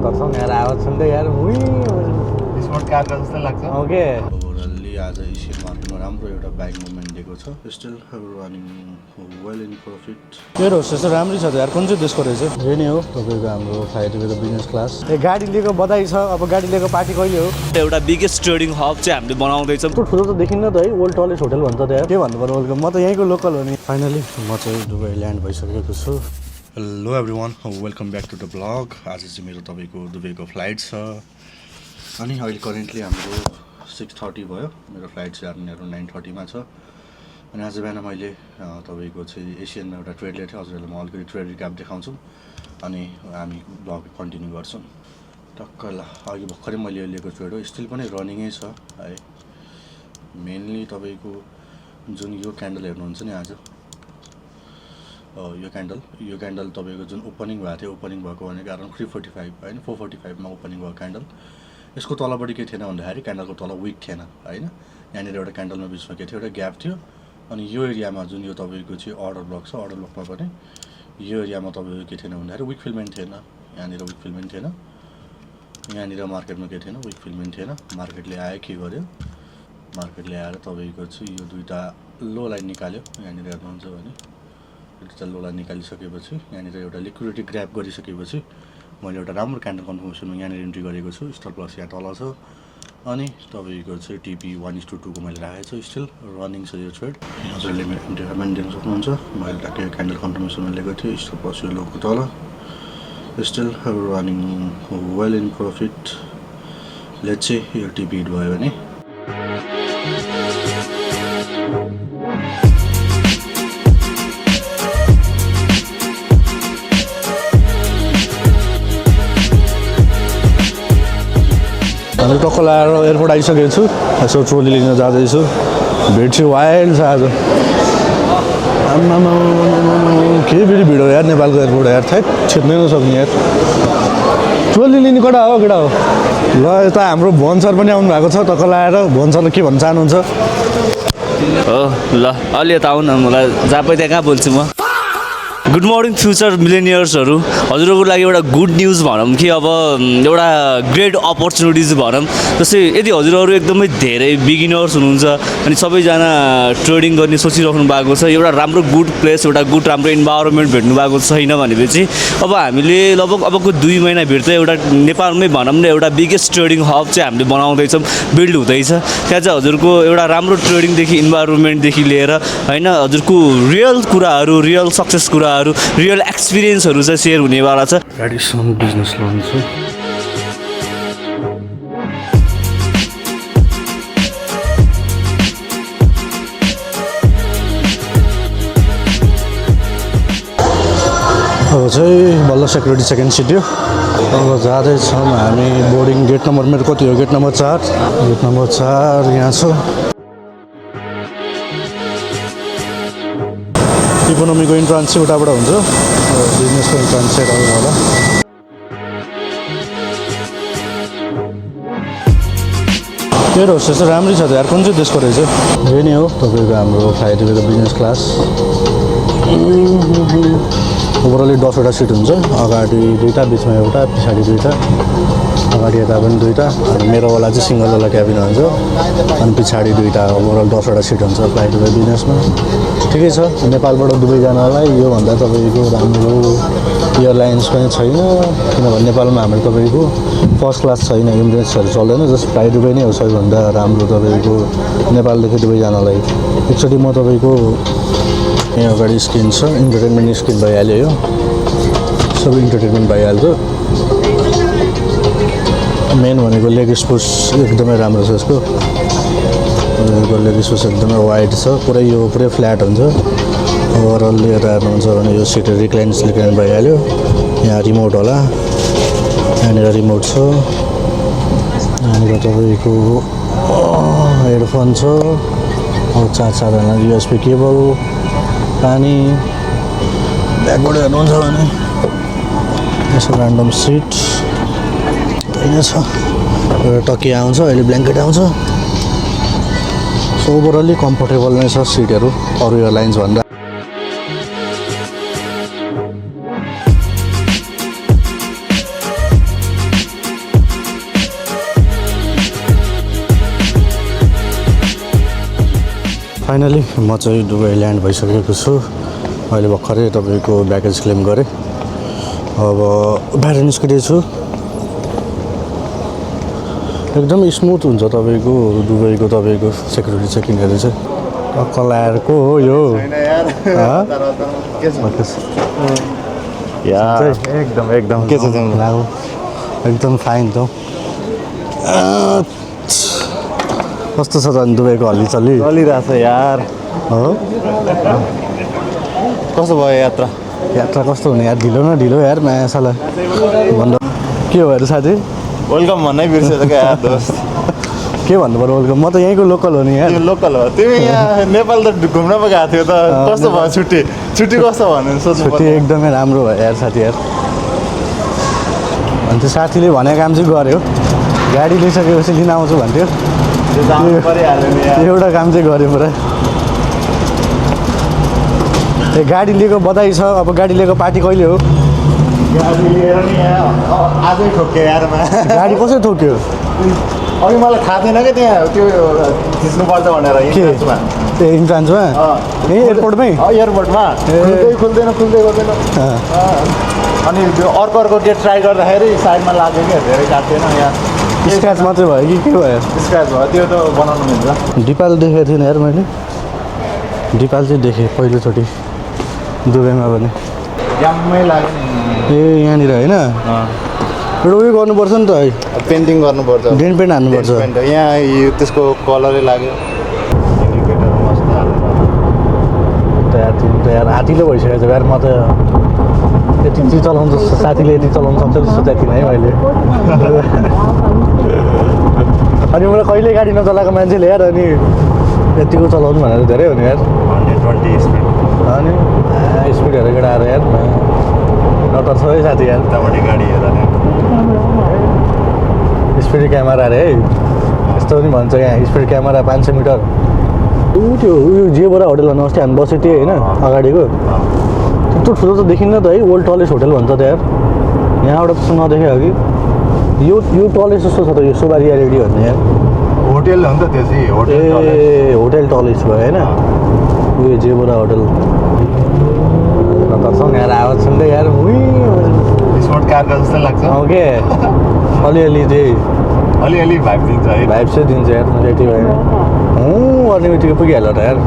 तर्छौँ यार आवाज सुन्दै यार स्पोर्ट कारको जस्तो लाग्छ ओके ओभरअल्ली आज एसियन मार्केटमा राम्रो एउटा बाइक मुभमेन्ट दिएको छ still running well in profit मेरो होस् त्यस्तो राम्रै छ त यार कुन चाहिँ देशको रहेछ यही नै हो तपाईँको हाम्रो फ्लाइटको बिजनेस क्लास ए गाडी लिएको बधाई छ अब गाडी लिएको पार्टी कहिले हो एउटा बिगेस्ट ट्रेडिङ हब चाहिँ हामीले बनाउँदैछौँ त्यो ठुलो त देखिन्न त है वर्ल्ड टलेस्ट होटल भन्छ त यार के भन्नु पर्यो वेलकम म त यहीँको लोकल हो नि फाइनली म चाहिँ दुबई ल्यान्ड भइसकेको छु hello everyone welcome back to the blog आज चाहिँ मेरो तपाईँको दुबईको फ्लाइट छ अनि अहिले करेन्टली हाम्रो 6:30 भयो मेरो फ्लाइट चाहिँ आफ्नो 9:30मा छ अनि आज बिहान मैले तपाईँको चाहिँ एसियनमा एउटा ट्रेड लिएको थिएँ हजुरहरूलाई म अलिकति ट्रेड रिक्याप देखाउँछु अनि हामी ब्लग कन्टिन्यू गर्छौँ टक्क ल अघि भर्खरै मैले लिएको ट्रेड हो स्टिल पनि रनिङै छ है मेनली तपाईँको जुन यो क्यान्डल हेर्नुहुन्छ नि आज यो क्यान्डल तपाईँको जुन ओपनिङ भएको थियो ओपनिङ भएको भनेको अराउन्ड 345 होइन 445मा ओपनिङ भएको क्यान्डल यसको तलपट्टि के थिएन भन्दाखेरि क्यान्डलको तल विक थिएन होइन यहाँनिर एउटा क्यान्डलमा बिचमा के थियो एउटा ग्याप थियो अनि यो एरियामा जुन यो तपाईँको चाहिँ अर्डर ब्लक छ अर्डर ब्लकमा पनि यो एरियामा तपाईँको के थिएन भन्दाखेरि विक फिलमेन्ट थिएन यहाँनिर विक फिलमेन्ट थिएन यहाँनिर मार्केटमा के थिएन विक फिलमेन्ट थिएन मार्केटले आयो के गर्यो मार्केटले आएर तपाईँको चाहिँ यो दुईवटा लो लाइन निकाल्यो यहाँनिर हेर्नुहुन्छ भने दुईवटा लो लाइन निकालिसकेपछि यहाँनिर एउटा लिक्विडिटी ग्र्याब गरिसकेपछि मैले एउटा राम्रो क्यान्डल कन्फर्मेसनमा यहाँनिर इन्ट्री गरेको छु स्टप लस यहाँ तल छ अनि तपाईँको चाहिँ टिपी 1:2 को मैले राखेको छु स्टिल रनिङ छ यो ट्रेड हजुरले मेरो इन्ट्री मेन्टेन सक्नुहुन्छ मैले ट्याक्कै क्यान्डल कन्फर्मेसनमा लिएको थिएँ स्टप लस यो लोको तल still running well in profit लेट चाहिँ यो टिपी हिट भयो भने हामी टक्क लगाएर एयरपोर्ट आइसकेको छु यसो ट्रोली लिन जाँदैछु भिड चाहिँ वाइल्ड छ आज आम्मामा के फेरि भिड हो यार नेपालको एयरपोर्ट यार थाहा छिर्नै नसक्ने यार ट्रोली लिने केटा हो केटा हो ल यता हाम्रो भुवन सर पनि आउनु भएको छ टक्क लगाएर भुवन सरले के भन्न चाहनुहुन्छ हो ल अलि यता आउनु न मलाई जहाँ पाइ त्यहाँ कहाँ बोल्छु म गुड मर्निङ फ्युचर मिलेनियर्सहरू हजुरहरूको लागि एउटा गुड न्युज भनौँ कि अब एउटा ग्रेट अपर्च्युनिटिज भनौँ जस्तै यदि हजुरहरू एकदमै धेरै बिगिनर्स हुनुहुन्छ अनि सबैजना ट्रेडिङ गर्ने सोचिराख्नु भएको छ एउटा राम्रो गुड प्लेस एउटा गुड राम्रो इन्भाइरोमेन्ट भेट्नु भएको छैन भनेपछि अब हामीले लगभग अबको 2 महिनाभित्र एउटा नेपालमै भनौँ न एउटा बिगेस्ट ट्रेडिङ हब चाहिँ हामीले बनाउँदैछौँ बिल्ड हुँदैछ त्यहाँ चाहिँ हजुरको एउटा राम्रो ट्रेडिङदेखि इन्भाइरोमेन्टदेखि लिएर होइन हजुरको रियल कुराहरू रियल सक्सेस कुराहरू रियल एक्सपिरियन्सहरू चाहिँ सेयर हुनेवाला छ एडिसन बिजनेस लोन छ अब चाहिँ बल्ल सेक्युरिटी सेकेन्ड सिट हो अब जाँदैछौँ हामी बोर्डिङ गेट नम्बर मेरो कति हो गेट नम्बर 4 यहाँ छ इकोनोमीको इन्ट्रान्स चाहिँ उताबाट हुन्छ बिजनेसको इन्ट्रान्स चाहिँ यताबाट होला मेरो होस् त्यस्तो राम्रै छ त यार कुन चाहिँ देशको रहेछ यही नै हो तपाईँको हाम्रो फ्लाइटको बिजनेस क्लास ओभरअली 10वटा सिट हुन्छ अगाडि 2टा बिचमा एउटा पछाडि 2टा अगाडि यता पनि 2टा अनि मेरोवाला चाहिँ सिङ्गलवाला क्याबिन हुन्छ अनि पछाडि 2टा ओभरअल 10वटा सिट हुन्छ फ्लाइटको बिजनेसमा ठिकै छ नेपालबाट दुबई जानलाई योभन्दा तपाईँको राम्रो एयरलाइन्स पनि छैन किनभने नेपालमा हाम्रो तपाईँको फर्स्ट क्लास छैन इमिरेट्सहरू चल्दैन जस्ट फ्लाइ दुबई नै हो सबैभन्दा राम्रो तपाईँको नेपालदेखि दुबई जानलाई एकचोटि म तपाईँको यहाँ अगाडि स्क्रिन छ इन्टरटेनमेन्ट स्क्रिन भइहाल्यो यो सबै इन्टरटेनमेन्ट भइहाल्छ मेन भनेको लेग स्पेस एकदमै राम्रो छ यसको लेग स्पेस एकदमै वाइड छ पुरै फ्ल्याट हुन्छ ओभरअल यता हेर्नुहुन्छ भने यो सिट रिक्लाइन भइहाल्यो यहाँ रिमोट होला यहाँनिर रिमोट छ यहाँनिर तपाईँको हेडफोन छ अब 4-4जना युएसबी केबल पानी ब्याकबाट हेर्नुहुन्छ भने यसो ऱ्यान्डम सिट यहाँ छ एउटा तकिया आउँछ अहिले ब्ल्याङ्केट आउँछ सो ओभरअली कम्फर्टेबल नै छ सिटहरू अरू एयरलाइन्स भन्दा फाइनली म चाहिँ दुबई ल्यान्ड भइसकेको छु अहिले भर्खरै तपाईँको ब्यागेज क्लेम गरेँ अब बाहिर निस्किँदै छु एकदम स्मुथ हुन्छ तपाईँको दुबईको तपाईँको सेक्युरिटी चेकिङहरू चाहिँ कलायरको हो यो एकदम एकदम के छ तिम्रो एकदम फाइन त कस्तो छ त अनि दुबईको हल्लीचल्ली चलिरहेछ यार हो कस्तो भयो यात्रा यात्रा कस्तो हुने यार ढिलो न ढिलो यार मायासाला भन्दा के हो अरे साथी वेलकम भन्नै बिर्सेछ क्या यार दोस्त के भन्नु पर्यो वेलकम म त यहीँको लोकल हो नि यार यो लोकल हो तिमी यहाँ नेपाल त घुम्न पो गएको थियो त कस्तो भयो छुट्टी छुट्टी कस्तो भन्नु सोध्नु छुट्टी एकदमै राम्रो भयो यार साथी यार अनि त्यो साथीले भनेको काम चाहिँ गर्यो गाडी लिइसकेपछि लिन आउँछु भन्थ्यो त्यो जानु परिहाल्यो नि यार एउटा काम चाहिँ गऱ्यो पुरा ए गाडी लिएको बधाई छ अब गाडी लिएको पार्टी कहिले हो गाडी लिएर नि यहाँ आजै ठोक्यो यारमा गाडी कसरी ठोक्यो अघि मलाई थाहा थिएन क्या त्यहाँ त्यो खिच्नुपर्छ भनेर के इन्ट्रान्समा ए इन्ट्रान्समा ए एयरपोर्टमै एयरपोर्टमा खुल्दैन गर्दैन अनि त्यो अर्को गेट ट्राई गर्दाखेरि साइडमा लाग्यो क्या धेरै काट्थेन यहाँ स्क्र्याच मात्रै भयो कि के भयो स्क्र्याच भयो त्यो त बनाउनु मिल्छ दिपाल देखेको थिएन यार मैले दिपाल चाहिँ देखेँ पहिलोचोटि दुबईमा पनि ज्याम्मै लाग्यो ए यहाँनिर होइन एउटा उयो गर्नुपर्छ नि त है पेन्टिङ गर्नुपर्छ डेन्ट पेन्ट हान्नुपर्छ यहाँ यो त्यसको कलरै लाग्यो इन्डिकेटर मस्त त यार आँटिलो भइसकेको छ यार म त यति चाहिँ चलाउँछ साथीले यति चलाउनु सक्छ जस्तो चाहिँ है मैले अनि मलाई कहिले गाडी नचलाएको मान्छेले यार अनि यतिको चलाउनु भनेर धेरै हो नि यार 120 स्पिड अनि स्पिड हेरेर केटा आएर यार नटर छ है साथी यार उतापट्टि गाडी हेर स्पिड क्यामेरा अरे है यस्तो पनि भन्छ यहाँ स्पिड क्यामेरा 500 मिटर त्यो उयो जेबोरा होटल भन्नु अस्ति हामी बसेको थिएँ होइन अगाडिको त्यत्रो ठुलो त देखिन्न त है वर्ल्ड टलेस्ट होटल भन्छ त यार यहाँबाट त्यस्तो नदेखेँ अघि यो टलेस्ट जस्तो छ त यो सोबारिया रेडी भन्ने यार होटल हो नि त त्यो चाहिँ होटल ए होटल टलेस्ट भयो होइन उयो जेबोरा होटल नतर्सँग यार आवाज सुन्दै यार स्पोर्ट कारको जस्तो लाग्छ के अलिअलि चाहिँ अलिअलि भाइब दिन्छ है भाइब चाहिँ दिन्छ यार यति भयो गर्ने बित्तिकै पुगिहाल्यो त यार